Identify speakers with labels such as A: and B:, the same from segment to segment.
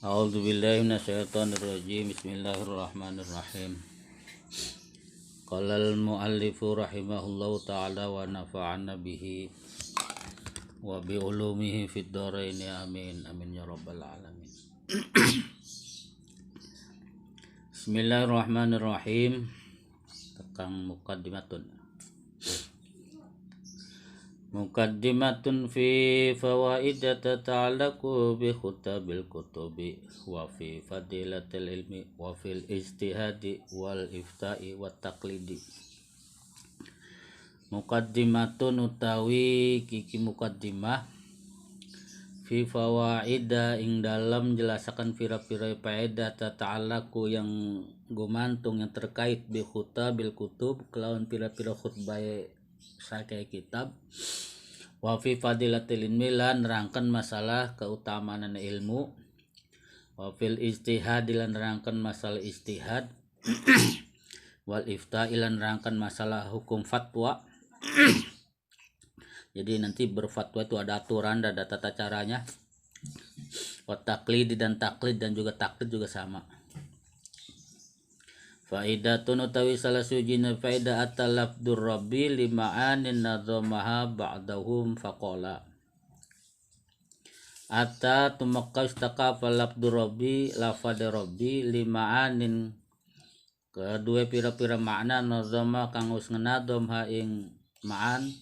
A: A'udzu billahi minasyaitonir rajim. Bismillahirrahmanirrahim. Qala al-muallifu rahimahullahu ta'ala wa nafa'ana bihi wa bi ulumihi fid dharain amin amin ya rabbal alamin. Bismillahirrahmanirrahim. Tekang Mukaddimatun fi fawaid tata'allaqu bi khutabil kutubi wa fi fadilatil ilmi wa fil ijtihadi wal ifta'i wat taqlidi. Mukaddimatun utawi kiki mukaddimah fi fawaida ing dalam jelasakan pira-pira faedah tata'allaqu yang gumantung yang terkait bi khutabil kutub kelawan pira-pira khutbah sakai kitab wa fi fadilatil ilmi lan nerangkan masalah keutamaan ilmu wa fil ijtihad lan nerangkan masalah ijtihad wal ifta lan nerangkan masalah hukum fatwa. Jadi nanti berfatwa itu ada aturan, ada tata caranya. Wa taklid dan taklid dan juga taklid juga sama. Faidatun utawi salah sujina faidah atalafdur rabbi lima'anin nadhamaha ba'dahum faqala ata tumakka istaka falafdur rabbi lafad rabbi lima'anin kedua pira-pira makna nadhama kang us ngenadham ha ing ma'an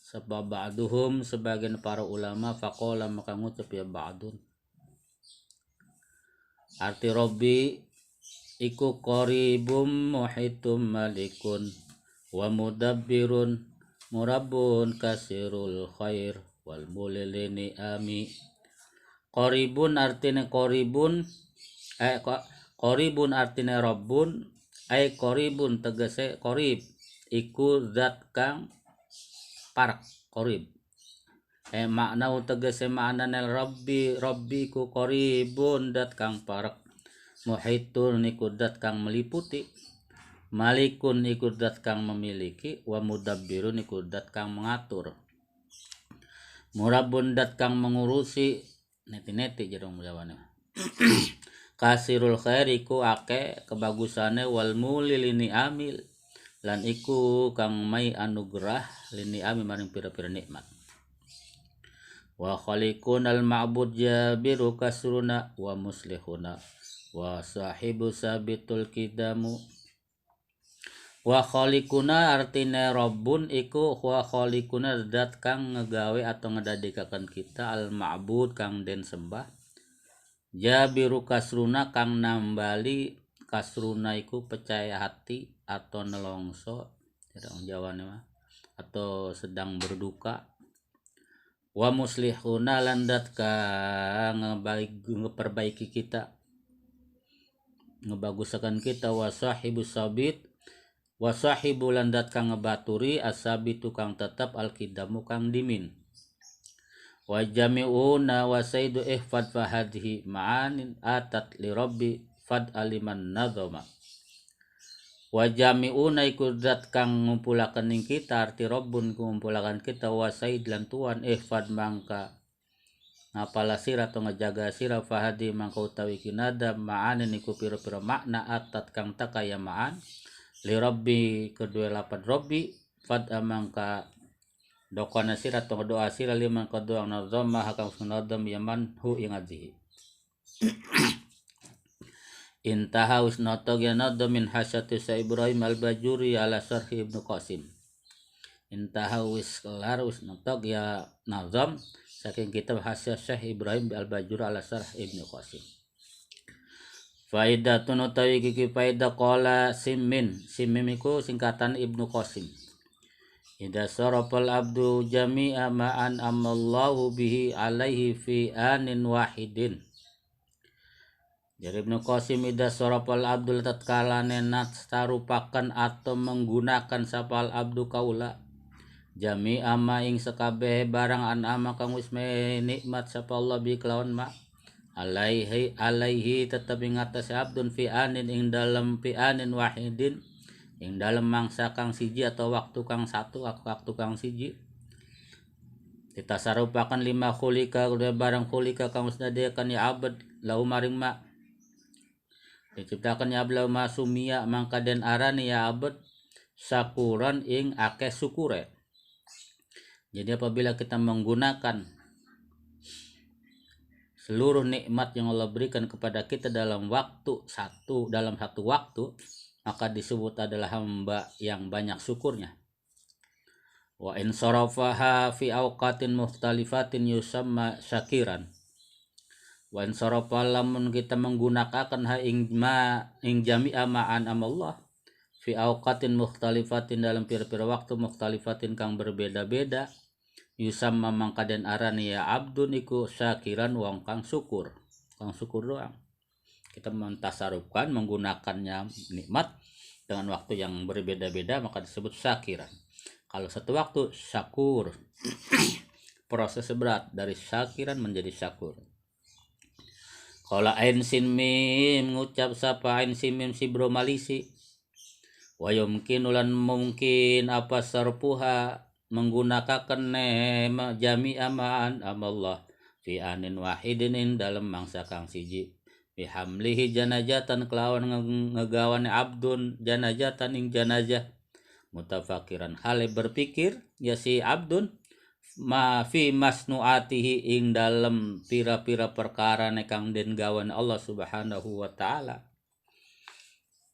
A: sebab ba'duhum sebagian para ulama faqala maka ngucap ya ba'dun arti rabbi iku qaribum muhitum malikun wa mudabbirun murabbun kasirul khair wal mulilini ami. Qaribun artinya qaribun qaribun artinya rabbun qaribun tegese qarib iku zat kang parak qarib makna tegese makna nel rabbi ku qaribun zat kang parak muhitun iku zat kang meliputi malikun iku zat kang memiliki wa mudabbirun iku zat kang mengatur murabbun zat kang mengurusi neti-neti jarang jawane kasirul khair iku ake kebagusane wal mulilini amil lan iku kang mai anugerah lini ami maring pira-pira nikmat wa khaliqun al ma'bud jabiru kasruna wa muslihuna wa sahibu sabitul kidamu. Wa khaliquna artinya rabbun iku wa khaliquna zat kang ngegawe atau ngedadikakan kita al ma'bud kang den sembah jabiru kasruna kang nambali kasruna iku percaya hati atau nelongso tidak jawane mah atau sedang berduka wa muslihuna landat kang ngeperbaiki kita ngebagusakan kita wa sahibu sabit wa sahibu landat kang ngebaturi asabitu kang tetap alkidamu kang dimin wa jami'una wa saidu ihfad fahadhi ma'anin atat li rabbi fad aliman nadhama wa jami'una iku zat kang ngumpulaken ning kita arti rabbun ngumpulaken kita wa said lan tuan ihfad mangka ngapala sira atau ngejaga sira fahadi mangka utawi kinada ma'anin iku pira-pira makna atat kang takaya ma'an li rabbi kedua lapan rabbi fad mangka dokana sira atau doa sira liman kedua nazama hakam sunadam yaman hu ing ajihi intaha usnotog yanadam min hasyatu sa Ibrahim al-Bajuri ala sarhi ibnu Qasim intaha wis kelar usnotog ya nazam saking kitab hasil Syekh Ibrahim al-Bajuri ala sarh ibnu Qasim. Faidatun utawi kiki faidah qala simmin iku singkatan ibnu Qasim. Idza sarafal abdu jami'a ma'an amallahu bihi alaihi fi anin wahidin. Jadi ibnu Qasim idza sarafal abdul tatkala nenat tarupakan atau menggunakan sapal abdu kaula jami ama ing sekabeh barang an'ama kang wis nikmat sapa Allah bi kelawan ma alaihi tetep ing atas abdun fi anin ing dalam fi anin wahidin ing dalam mangsa kang siji atau waktu kang satu waktu kang siji ditasarupakan lima khulika udah barang khulika kang wis dadiakan ya abad lau maring ma diciptakan ya ablau ma sumia mangka den arani ya abad sakuran ing akeh syukure. Jadi apabila kita menggunakan seluruh nikmat yang Allah berikan kepada kita dalam satu waktu, maka disebut adalah hamba yang banyak syukurnya. Wa in sarafaha fi awqatin mukhtalifatin yusamma syakiran. Wa in sarafa lamun kita menggunakan ing jami'a ma'an amallah fi awqatin mukhtalifatin dalam pira-pira waktu mukhtalifatin kang berbeda-beda yusamma mangka den arani ya abdun iku syakiran wong kang syukur doang. Kita mentasarufkan menggunakannya nikmat dengan waktu yang berbeda-beda maka disebut syakiran. Kalau satu waktu syakur, proses berat dari syakiran menjadi syakur. Kalau ain sin mim ngucap sapa ain sin mim si bro malisi. Wa yumkin ulan mungkin apa sarpuha menggunakan nema jami'a ma'an amallah fi anin wahidin dalam mangsa kang siji. Bihamlihi janajatan kelawan ngegawan abdun janajatan ing janajah. Mutafakiran hale berpikir ya si abdun ma fi masnuatihi ing dalam pira-pira perkara nekang den gawan Allah Subhanahu wa taala.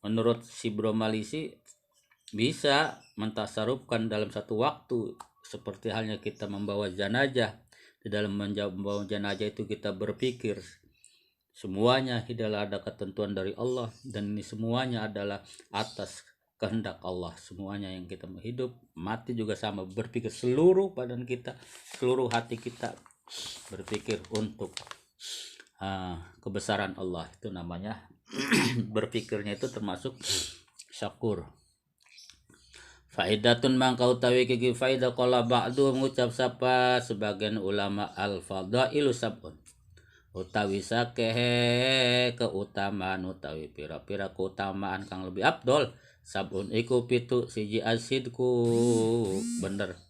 A: Menurut si Bro Malisi bisa mentasarufkan dalam satu waktu seperti halnya kita membawa jenazah. Di dalam membawa jenazah itu kita berpikir semuanya adalah ada ketentuan dari Allah dan ini semuanya adalah atas kehendak Allah. Semuanya yang kita hidup mati juga sama, berpikir seluruh badan kita, seluruh hati kita berpikir untuk kebesaran Allah. Itu namanya berpikirnya itu termasuk syakur. Faidatun mangka utawi kiki faidah qala ba'du mengucap sapa sebagian ulama al-fadailu sabun utawi sakehe keutamaan utawi pira-pira keutamaan kang lebih abdol sabun iku pitu siji asidku bener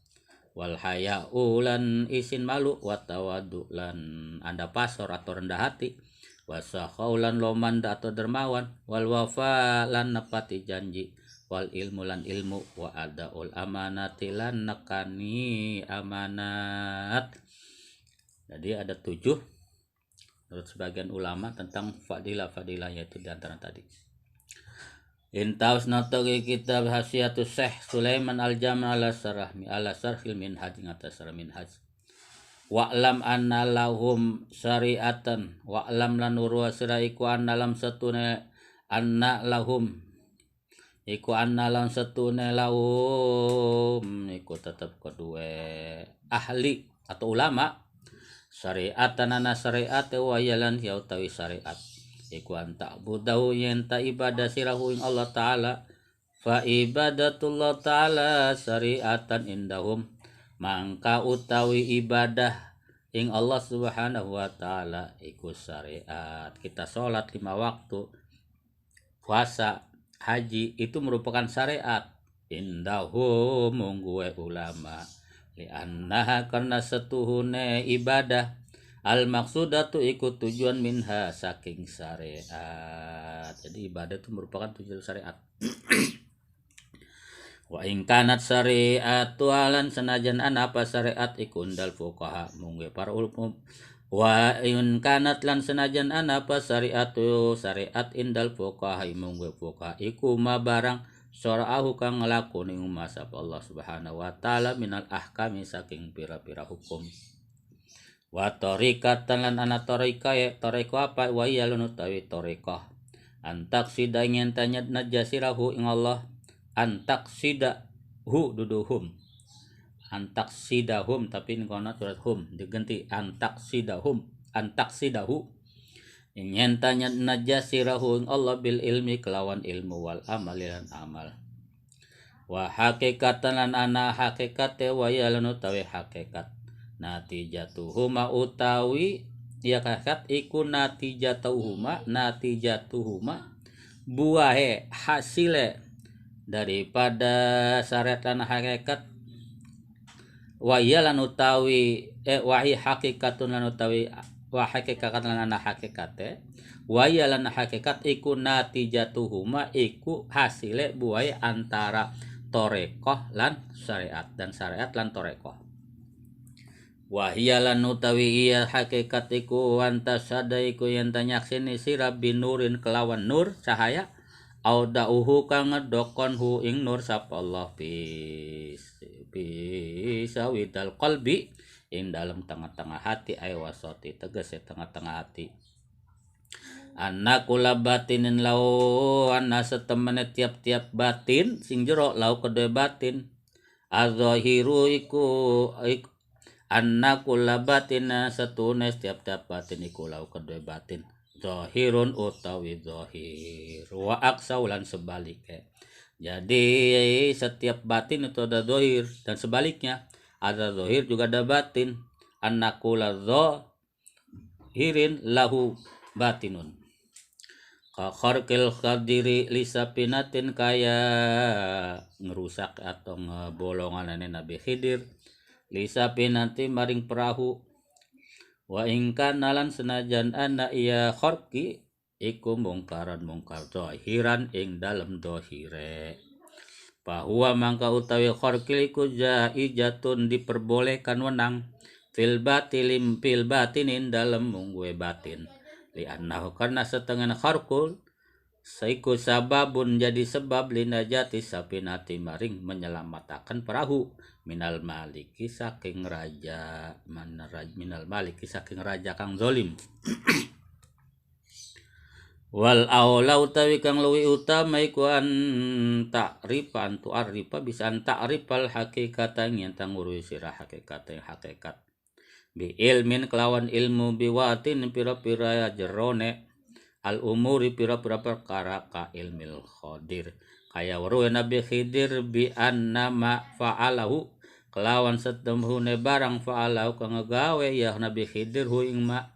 A: wal haya ulan isin malu wa tawadu lan anda pasor atau rendah hati wasakaulan lomanda atau dermawan wal wafa lan nepati janji wal ilmu lan ilmu wa adaul amanati lan nekani amanat. Jadi ada 7 menurut sebagian ulama tentang fadilah yaitu diantara tadi. Intaus natogi kitab Hasyiatus Syekh Sulaiman Al-Jamal ala sarhil minhaj ngatas sarah minhaj. Wa'lam anna lahum syari'atan wa'lam lan urwa sira iku anna lam satune anna lahum iku anna lam satune lahum iku tetap kedua ahli atau ulama syari'atan ana syari'at wa yalan ya utawi syariat iku anta budahu yen ta ibadah sirahu ing Allah taala fa ibadatullah taala syari'atan indahum mangka utawi ibadah ing Allah Subhanahu wa taala iku syariat. Kita sholat 5 waktu, puasa, haji itu merupakan syariat indahum mungguwe ulama li'annaha karena setuhune ibadah al maksudatu ikut tujuan minha saking syariat. Jadi ibadah itu merupakan tujuan syariat. Wa in kanat syari'atu alan senajan apa syariat ikundal fuqaha mungge para ulama wa in kanat lan senajan apa syari'atu syariat indal fuqaha mungge fuqaha iku ma barang syara'ahu kang nglakoni umasap Allah Subhanahu wa taala minal ahkami saking pira-pira hukum. Wa tariqatan lan ana tariqah ya tariqah apa wa ya lan utawi tariqah antak sida ingin tanya najasirahu ing Allah antak sidahu duduhum antak sidahum tapi ini kono surat hum diganti antak sidahu ingin tanya najasirahu ing Allah bil ilmi kelawan ilmu wal amal lan amal wa hakikatan lan ana hakikate wa ya lan utawi hakikat natijatuhuma utawi ya kakat iku natijatuhuma buahe hasile daripada syariat lan hakikat wa ya lan utawi wa hi hakikatun lan utawi wa hakikat lan hakikate wa ya lan hakikat iku natijatuhuma iku hasile buai antara torekoh lan syariat dan syariat lan torekoh. Wahia lan utawi iya hakikat iku antasada iku yen tanyaksini sira binurin kelawan nur cahaya audauhu kang ngedokon hu ing nur sapa Allah sawidal qalbi ing dalam tengah-tengah hati ay wasoti tegese tengah-tengah hati. Anna kula batinin lau anna setemene tiap-tiap batin sing jero lau kedue batin azahiru iku anna kula batina setune tiap-tiap batin iku lau kedue batin zahirun utawi zahir wa aksaulan sebaliknya. Jadi setiap batin itu ada zahir dan sebaliknya ada zahir juga ada batin. Anna kula zahirin lahu batinun. Kharqil khadiri lisapinatin kaya ngerusak atau ngebolonganane Nabi Khidir lisapinati maring perahu wa ingkan nalan senajan anak iya kharqi iku mungkaran mungkar zahiran ing dalem dohire bahwa mangka utawi kharqil iku jaizatun diperbolehkan wenang fil batinin dalem mungwe batin li annahu karena setengah kharqul saiku sababun jadi sebab linajati sapinati maring menyelamatkan perahu minal maliki saking raja minal maliki saking raja kang zalim wal aula utawi kang luwi utama iku an ta'rifa an tu'arifa bisa an ta'rifal hakikatan yang tangurui sirah hakikat bi ilmin kelawan ilmu biwatin pira-pira jerone al umuri pira-pira perkara ka ilmil khadir kaya waru Nabi Khidir bi annama fa'alahu kelawan setemhune barang fa'alahu kang gawe ya Nabi Khidir hu ing ma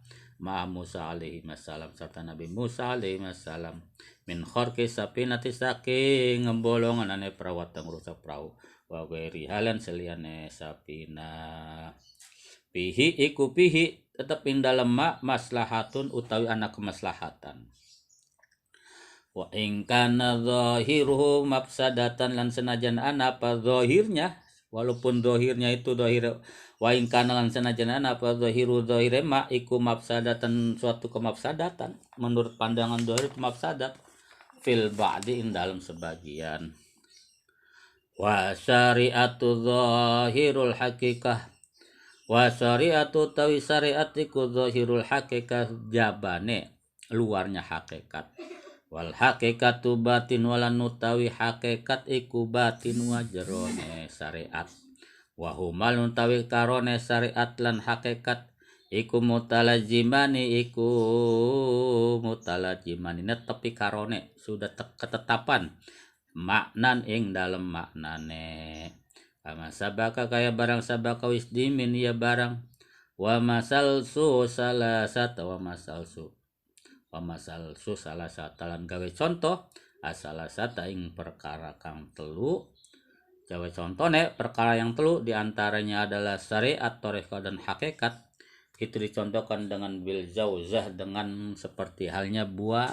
A: Musa alaihi wassalam serta Nabi Musa alaihi wassalam min kharqi sapinati saking ngembolongan ane perawat ngrusak perahu wa ghairi halan seliyane sapina pihi iku pihi tetep ing dalem maslahatun utawi anak kemaslahatan wa ing kana zahiruhu mafsadatan lan senajan apa zahirnya walaupun zahirnya itu zahir wa ing kana lan senajan apa zahiru zahire ma iku mafsadatan suatu kemafsadatan menurut pandangan zahir itu mafsadat fil ba'di ing dalem sebagian wa syari'atu zahirul hakikah wa syari'atu tawi syariat iku zahirul hakikat jabane luarnya hakikat wal hakikatu batin walan utawi hakikat iku batin wa jerone syariat wa humal utawi karone syariat lan hakikat iku mutalajimani netepi karone sudah ketetapan maknan ing dalam maknane kama sabaka kaya barang sabaka wisdimin ya barang wa masalsu salasata wa masalsu salasata lan gawe contoh asalasata ing perkara kang telu gawe contone perkara yang telu diantaranya adalah syariat toreko dan hakikat itu dicontohkan dengan bil zauzah dengan seperti halnya buah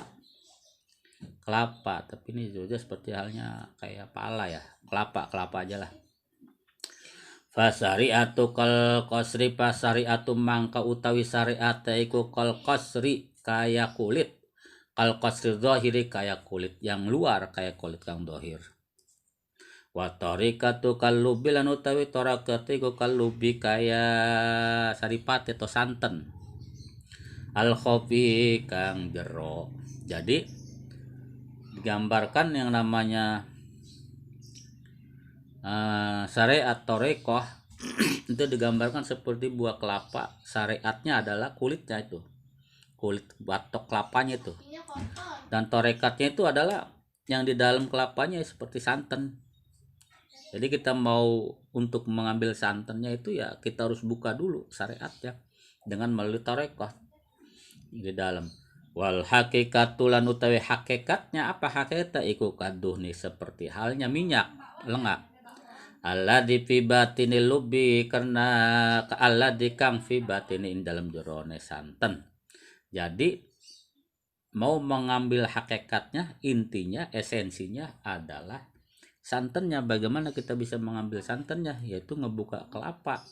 A: kelapa tapi ini zauzah seperti halnya kayak pala ya kelapa aja lah. Fasari'atu kal qasri pasari'atu mangka utawi syariat iku kal qasri kaya kulit kal qasri zahiri kaya kulit yang luar kaya kulit kang zahir wa tariqatu kallubi lan utawi tariqat iku kallubi kaya saripati atau santen al khafi kang jero. Jadi digambarkan yang namanya syariat torekoh itu digambarkan seperti buah kelapa. Syariatnya adalah kulitnya itu, kulit batok kelapanya itu, dan torekatnya itu adalah yang di dalam kelapanya seperti santan. Jadi kita mau untuk mengambil santannya itu ya kita harus buka dulu syariatnya dengan melalui torekoh di dalam. Wal hakikatu lan utawi hakikatnya apa hakikatnya iku kaduh nih seperti halnya minyak lengah alladzi fi batinil lubi karena alladzi kang fi batini ing dalam jerone santen. Jadi mau mengambil hakikatnya, intinya, esensinya adalah santannya. Bagaimana kita bisa mengambil santannya? Yaitu ngebuka kelapa.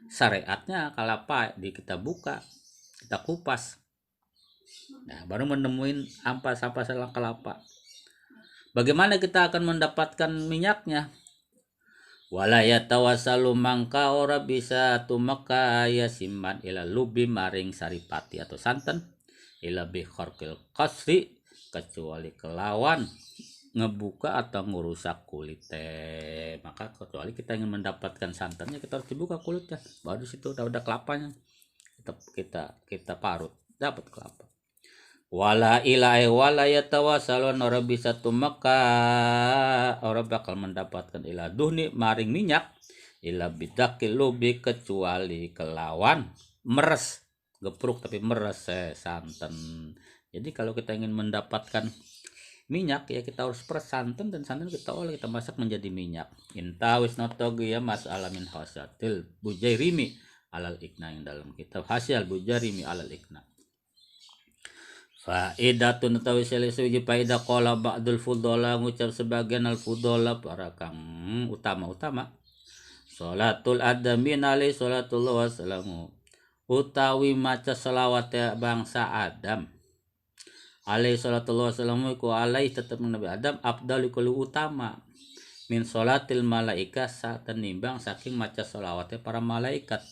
A: Syariatnya kelapa kita buka, kita kupas. Nah, baru menemuin ampas-ampas selang kelapa. Bagaimana kita akan mendapatkan minyaknya? Wala yatawassalu mangka ora bisa tumeka ya simman ila lubi maring saripati atau santan ila bi kharqil qasri kecuali kelawan ngebuka atau ngerusak kulitnya. Maka kecuali kita ingin mendapatkan santannya, kita harus dibuka kulitnya, baru situ udah kelapanya, kita parut dapat kelapa. Wala ilahe wala yatawassalun ora bisa tumeka ora bakal mendapatkan ila duhni maring minyak ila bidakil lubi kecuali kelawan meres, gepruk tapi meres santan. Jadi kalau kita ingin mendapatkan minyak ya kita harus peres santan, dan santan kita olah, kita masak menjadi minyak. Intawis notogi ya mas alamin hasatil bujairimi alal ikna, yang dalam kitab hasil bujairimi alal ikna. Faidatun utawi selisuji faedah qala ba'dul fudola, ngucap sebagian al fudola para kang utama-utama. Sholatul adamin alaihi sholatullah wassalamu, utawi maca selawat bangsa Adam alaihi sholatullah wassalamu iku alaihi tetap Nabi Adam afdalu kulu utama min sholatil malaika saat nimbang saking maca selawatnya para malaikat.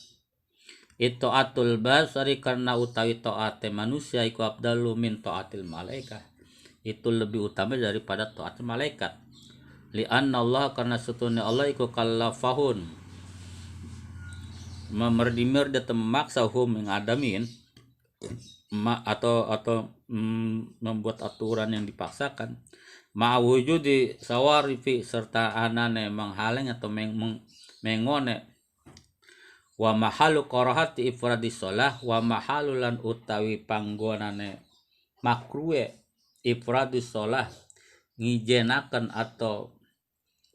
A: Itu atul basari karena utawi taate manusia iku abdalu min taatil malaika, itu lebih utama daripada taat malaikat. Li anna Allah karena setune Allah iku kallafahun memerdi-merdi atau memaksa hum ing adamin atau membuat aturan yang dipaksakan ma'wujudi sawarifi serta anane menghalang atau mengone wa mahalu qarahati ifradi sholah wa mahalulan utawi panggonane makruhe ifradi sholah ngijenakan atau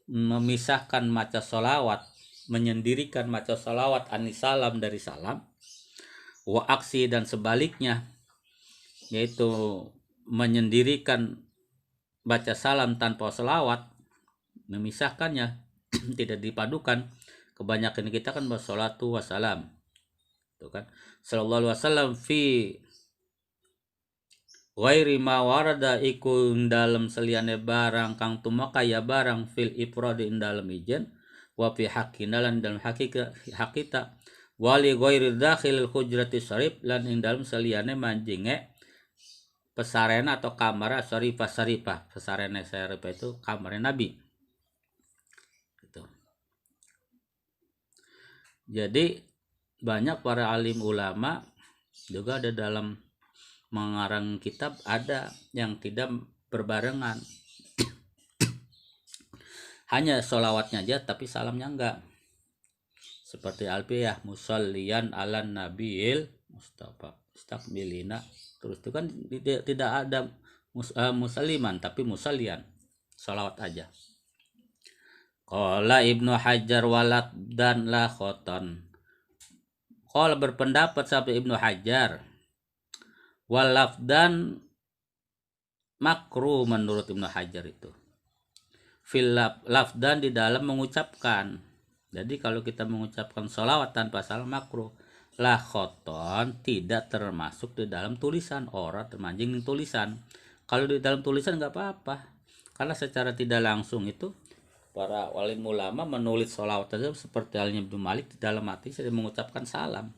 A: memisahkan maca sholawat, menyendirikan maca sholawat anisalam dari salam, wa aksi dan sebaliknya yaitu menyendirikan baca salam tanpa sholawat, memisahkannya tidak dipadukan. Kebanyakan kita kan wassalatu wassalam itu kan sallallahu alaihi wasallam fi ghairi ma warada iku dalam seliane barang kang tumaka ya barang fil ifradi dalam ijen wa fi haqqin dalam hakita wali ghairi dakhil hujrati syarif lan ing dalam seliane manjinge pesarena atau kamar syarifah pesarena syarifah itu kamarnya Nabi. Jadi banyak para alim ulama juga ada dalam mengarang kitab ada yang tidak berbarengan. Hanya sholawatnya aja tapi salamnya enggak. Seperti Alfiyah musalliyan ala nabiil mustafa istaqbilina. Terus itu kan tidak ada musalliman tapi musallian. Sholawat aja. Qala Ibnu Hajar walad dan la khoton. Qala berpendapat sampai Ibnu Hajar walafdan makruh menurut Ibnu Hajar itu. Fil lafdan di dalam mengucapkan. Jadi kalau kita mengucapkan sholawat tanpa salam makruh. La khoton tidak termasuk di dalam tulisan, orang termanjing di tulisan. Kalau di dalam tulisan nggak apa-apa. Karena secara tidak langsung itu para alim ulama menulis sholawat saja seperti halnya Ibnu Malik di dalam hati saya mengucapkan salam.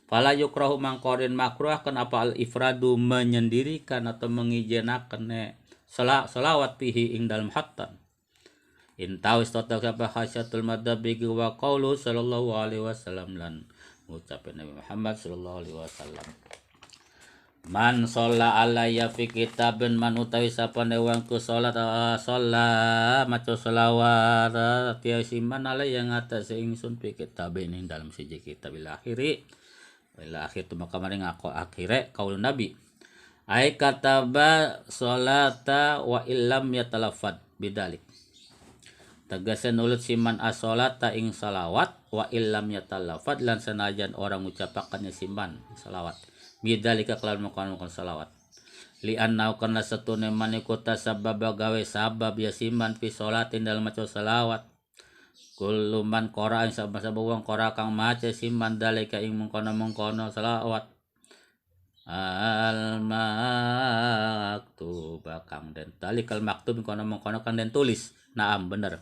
A: Fala yukrahu mangkorin makruh kenapa al ifradu menyendirikan atau mengijenakan sholawat pihi ing dalam hatan. Intawis total kapa khasyatul madhabi wa qaulu sallallahu alaihi wasallam lan ngucapin Nabi Muhammad sallallahu alaihi wasallam. Man sholla alayya fi kitabin man utawi sapane wong ku salat sholla maca selawat tiasiman alayya ngatasi ingsun fi kitabin ing dalam siji kitab ila akhir tu maka maring aku akhire kaul Nabi ai kataba sholata wa illam yatalaffad bidalik Tegasan ulut siman as-sholata ing salawat wa illam yatallafat lan senajan orang ngucapakannya siman salawat bidzalika kelawan mengkonon salawat li annau karena satune maniku tasabab gawe sabab ya siman fi sholatin dalam maca salawat kullu man qora ing sabab wong qora kang maca siman dalika ing mengkono salawat al maktub kang den dalikal maktub mengkono kang den tulis naam bener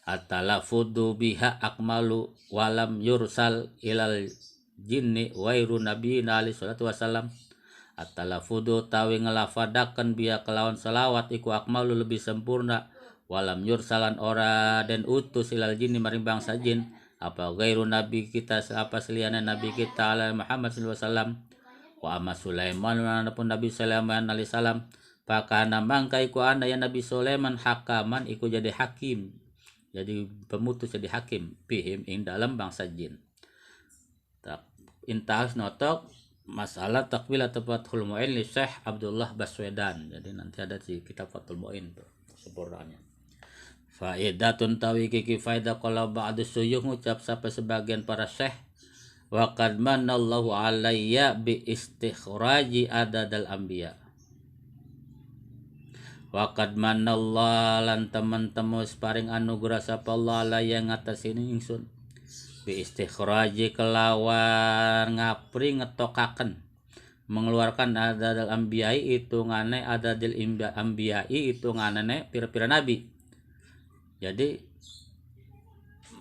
A: at-talafudu biha akmalu walam yursal ilal jinni wairu nabiyina alaihi salatu wasallam. At-talafudu tawi ngelafadakan biha kelawan selawat iku akmalu lebih sempurna walam yursalan ora dan utus ilal jinni maring bangsa jin apa gairu nabi kita apa seliana nabi kita ala Muhammad sallallahu alaihi wasallam wa amma Sulaiman manapun Nabi Sulaiman alaihi salam pakana mangka iku ana ya Nabi Sulaiman hakaman iku jadi hakim jadi pemutus jadi hakim pihim ing dalam bangsa jin. Intahas notok masalah takwil atau Fathul Mu'in li Syekh Abdullah Baswedan. Jadi nanti ada di kitab Fathul Mu'in tuh sempurnanya. Faidatun tawi kiki faidah kalau ba'du suyuh ngucap sampai sebagian para syekh wa qad manallahu alayya bi istikhraji adadal anbiya. Waqad manallah lan teman-teman paring anugerah sapa Allah alayya ngatasin ingsun bi istikhraji kelawan ngapri ngetokaken mengeluarkan adadal anbiya'i hitungane adadil anbiya'i hitungane pira-pira nabi. Jadi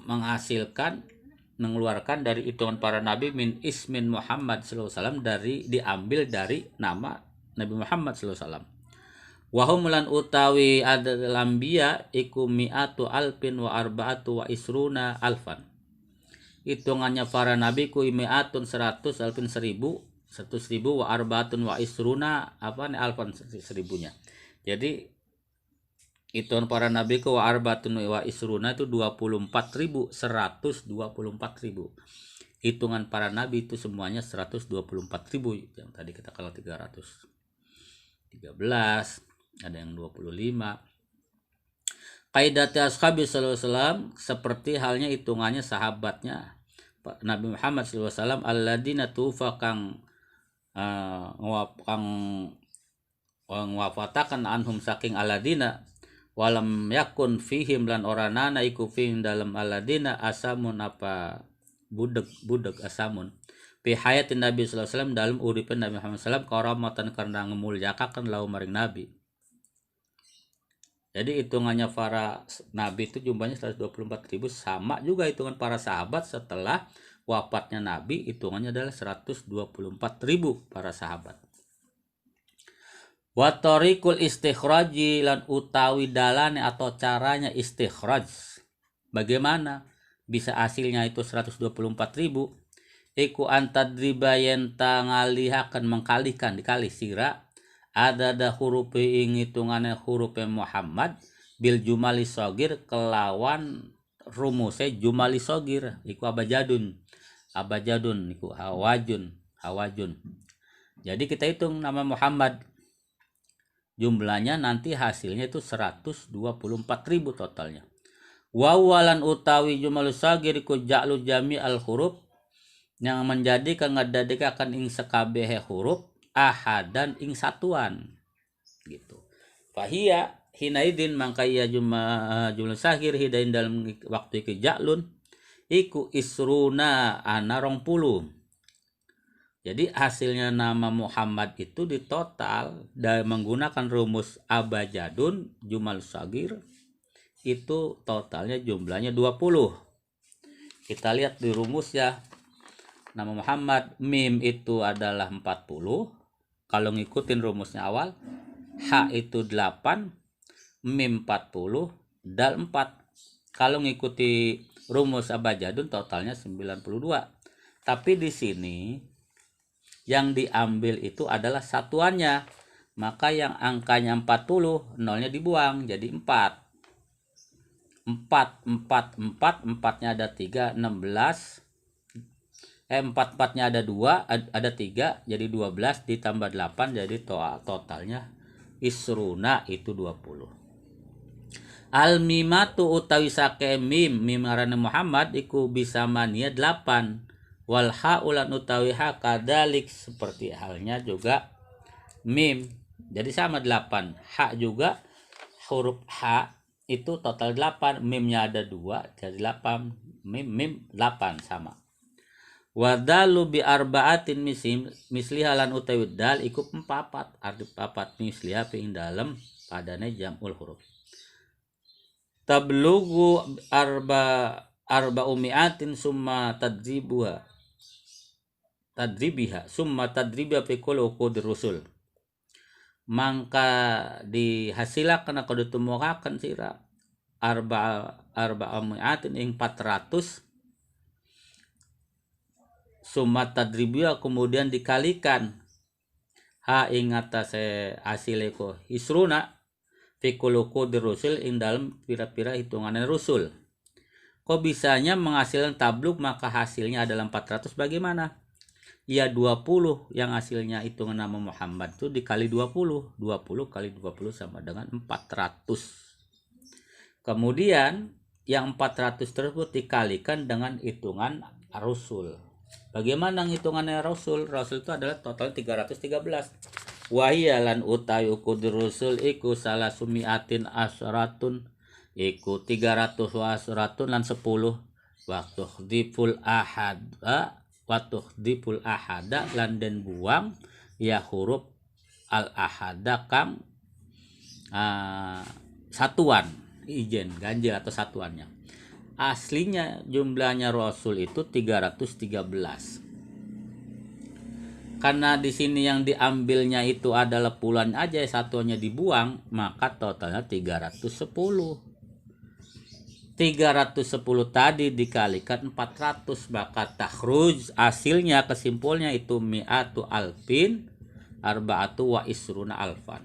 A: menghasilkan mengeluarkan dari hitungan para nabi min ismin Muhammad sallallahu alaihi wasallam diambil dari nama Nabi Muhammad sallallahu alaihi wasallam. Wahum lan utawi adadil anbiya iku mi'atu alfin wa arba'atu wa isruna alfan. Hitungannya para nabi ku mi'atun 100 alfin 1000 wa arba'atun wa isruna alfan 1000-nya. Jadi hitungan para nabi ku wa arba'atun wa isruna itu 24.000 124.000. Hitungan para nabi itu semuanya 124.000 yang tadi kita kalau 313 ada yang 25. Qaidati ashabi sallallahu alaihi wasallam seperti halnya hitungannya sahabatnya Nabi Muhammad sallallahu alaihi wasallam alladzina tufa kang wafatakan anhum saking alladzina walam yakun fihim lan oranana iku fihim dalam alladzina asamun apa budeg asamun fi hayatin Nabi sallallahu alaihi wasallam dalam uripan Nabi Muhammad sallallahu alaihi wasallam karamatan karena ngemulyakaken lau maring Nabi. Jadi hitungannya para nabi itu jumlahnya 124.000 sama juga hitungan para sahabat setelah wafatnya Nabi hitungannya adalah 124.000 para sahabat. Wa tariqul istikhraji lan utawi dalane atau caranya istikhraj. Bagaimana bisa hasilnya itu 124.000? Iku antadriba yen ngalihaken mengkalikan dikali sira ada huruf ing hitungane huruf Muhammad bil jumali sogir kelawan rumuse jumali sogir iku abajadun iku hawajun. Jadi kita hitung nama Muhammad jumlahnya nanti hasilnya itu 124.000 totalnya. Wawalan utawi jumalus sogir iku ja'lu jami al huruf yang menjadikan ngadadekakan ing sekabehe huruf ahadan ing satuan gitu. Fahia hinaidin mangka iya jumlah sahir hidain dalam waktu iki ja'lun iku isruna ana 20. Jadi hasilnya nama Muhammad itu di total dan menggunakan rumus abajadun jumal sagir itu totalnya jumlahnya 20. Kita lihat di rumus ya. Nama Muhammad mim itu adalah 40. Kalau ngikutin rumusnya awal, H itu 8, mim 40, dal 4. Kalau ngikuti rumus abajadun totalnya 92. Tapi di sini yang diambil itu adalah satuannya. Maka yang angkanya 40, nolnya dibuang jadi 4. 4-nya ada 3, 16. 4-4-nya ada 2, ada 3, jadi 12 ditambah 8 jadi totalnya isruna itu 20. Al mimatu utawi sake mim ngaranna Muhammad iku bisa mania 8. Wal ha ulan utawi ha kadalik seperti halnya juga mim. Jadi sama 8. Ha juga huruf ha itu total 8. Mimnya ada 2 jadi 8. Mim 8 sama. Wadalu bi arbaatin mislihalan utawi dal iku 4 arti 4 misliha fi dalem padane jamul huruf. Tablugu arba'umiatin summa tadribiha summa tadribiha fi kulli uqudir rusul. Mangka dihasilakan kudu tumukaken sira arba'umiatin ing 400 summa tadribiha kemudian dikalikan ha ing atase asile ko isruna fikuluku di rusul ing dalam pira-pira hitungannya rusul. Kok bisanya menghasilkan tabluk maka hasilnya adalah 400 bagaimana? Ya 20 yang hasilnya hitungan nama Muhammad itu dikali 20. 20 kali 20 sama dengan 400. Kemudian yang 400 tersebut dikalikan dengan hitungan rusul. Bagaimana hitungannya rasul? Rasul itu adalah total 313. Wahiyalan utawi ukud rusul iku salah sumiatin asratun iku 300 wasratun lan 10 waktu dipul ahada lan den buang ya huruf al ahada kang satuan ijen ganjil atau satuannya. Aslinya jumlahnya rasul itu 313. Karena di sini yang diambilnya itu adalah puluhan aja, satuannya dibuang, maka totalnya 310. 310 tadi dikalikan 400, maka takhruj hasilnya kesimpulannya itu mi'atu alfin arba'atu wa isruna alfan.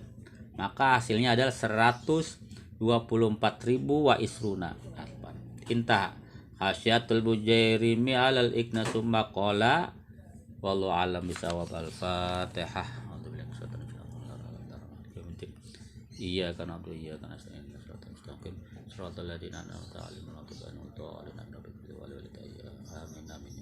A: Maka hasilnya adalah 124.000 wa isruna alfan. Intah hasyatul bujairimi alal ikna summa qala wallahu alam bisawab. Al-Fatihah. Iya kan abdu iya kan asal siratal ladzina an'amta 'alaihim ghairil maghdubi 'alaihim waladdallin. Amin amin.